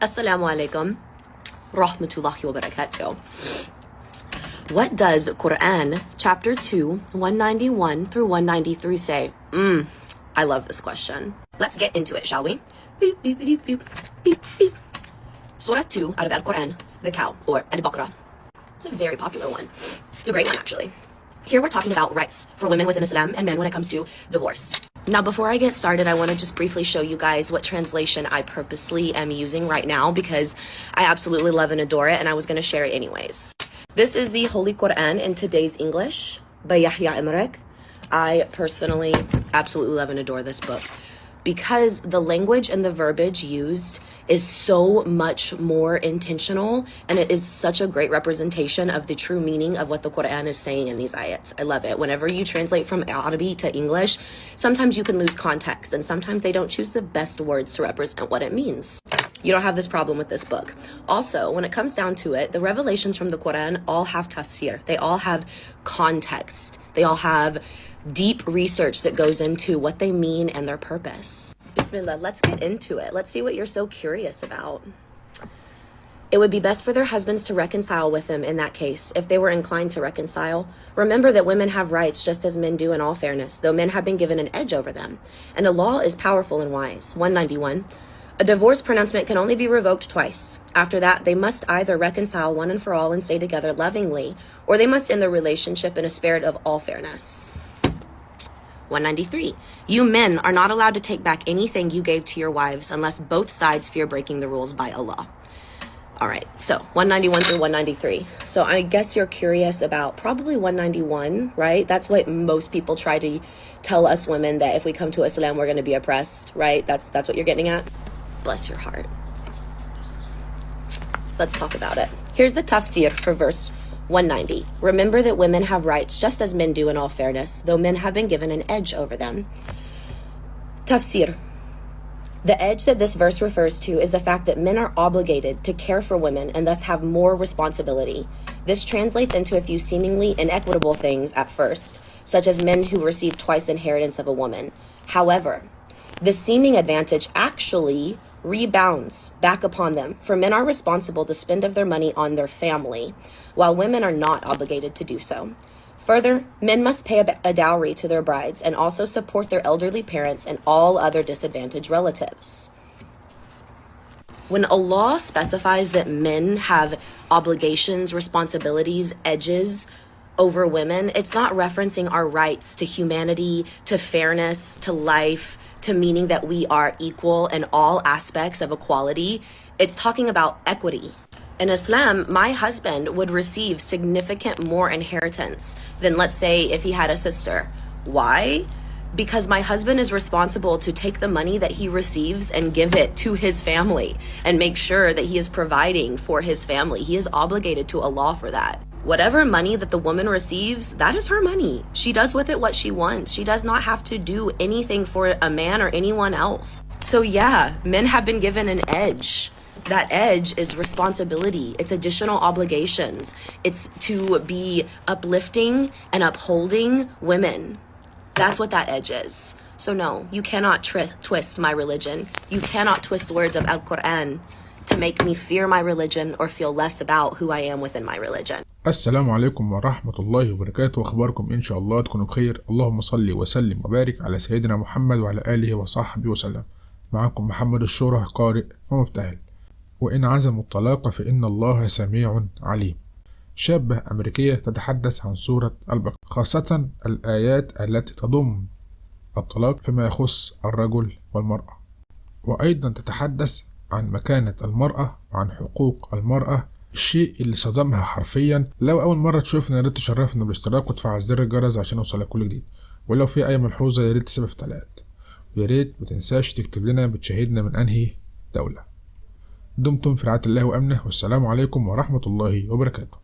Assalamu alaikum rahmatullahi wa barakatuh. What does Quran chapter 2 191 through 193 say? I love this question. Let's get into it, shall we? Beep, beep, beep, beep, beep, beep. Surah 2 out of Al-Quran, the cow, or al-Baqrah. It's a very popular one. It's a great one, actually. Here we're talking about rights for women within Islam and men when it comes to divorce. Now, before I get started, I want to just briefly show you guys what translation I purposely am using right now because I absolutely love and adore it, and I was going to share it anyways. This is the Holy Quran in today's English by Yahya Imrek. I personally absolutely love and adore this book because the language and the verbiage used is so much more intentional, and it is such a great representation of the true meaning of what the Quran is saying in these ayats. I love it. Whenever you translate from Arabic to English, sometimes you can lose context, and sometimes they don't choose the best words to represent what it means. You don't have this problem with this book. Also, when it comes down to it, the revelations from the Quran all have tafsir. They all have context. They all have deep research that goes into what they mean and their purpose. Bismillah, let's get into it. Let's see what you're so curious about. It would be best for their husbands to reconcile with them in that case, if they were inclined to reconcile. Remember that women have rights just as men do in all fairness, though men have been given an edge over them. And Allah is powerful and wise. 191. A divorce pronouncement can only be revoked twice. After that, they must either reconcile one and for all and stay together lovingly, or they must end the relationship in a spirit of all fairness. 193. You men are not allowed to take back anything you gave to your wives unless both sides fear breaking the rules by Allah. All right, so 191 through 193. So I guess you're curious about probably 191, right? That's what most people try to tell us women, that if we come to Islam, we're going to be oppressed, right? That's what you're getting at? Bless your heart. Let's talk about it. Here's the tafsir for verse 190. Remember that women have rights just as men do in all fairness, though men have been given an edge over them. Tafsir. The edge that this verse refers to is the fact that men are obligated to care for women and thus have more responsibility. This translates into a few seemingly inequitable things at first, such as men who receive twice inheritance of a woman. However, the seeming advantage actually rebounds back upon them, for men are responsible to spend of their money on their family, while women are not obligated to do so. Further, men must pay a dowry to their brides and also support their elderly parents and all other disadvantaged relatives. When Allah specifies that men have obligations, responsibilities, edges over women, it's not referencing our rights to humanity, to fairness, to life, to meaning that we are equal in all aspects of equality. It's talking about equity. In Islam, my husband would receive significant more inheritance than, let's say, if he had a sister. Why? Because my husband is responsible to take the money that he receives and give it to his family and make sure that he is providing for his family. He is obligated to Allah for that. Whatever money that the woman receives, that is her money. She does with it what she wants. She does not have to do anything for a man or anyone else. So yeah, men have been given an edge. That edge is responsibility. It's additional obligations. It's to be uplifting and upholding women. That's what that edge is. So no, you cannot twist my religion. You cannot twist the words of Al-Quran to make me fear my religion or feel less about who I am within my religion. السلام عليكم ورحمة الله وبركاته. أخباركم إن شاء الله تكونوا بخير. اللهم صل وسلم وبارك على سيدنا محمد وعلى آله وصحبه وسلم. معكم محمد الشورى، قارئ ومبتهل. وإن عزموا الطلاق فإن الله سميع عليم. شابة أمريكية تتحدث عن سورة البقرة، خاصة الآيات التي تضم الطلاق فيما يخص الرجل والمرأة، وأيضا تتحدث عن مكانة المرأة وعن حقوق المرأة، الشيء اللي صدمها حرفيا. لو أول مرة تشوفنا ياريت تشرفنا بالاشتراك وتفعل زر الجرس عشان يوصلك كل جديد، ولو في أي ملحوظة ياريت تسيبها في التعليقات، وياريت متنساش تكتب لنا بتشاهدنا من أنهي دولة. دمتم في رعاية الله وأمنه، والسلام عليكم ورحمة الله وبركاته.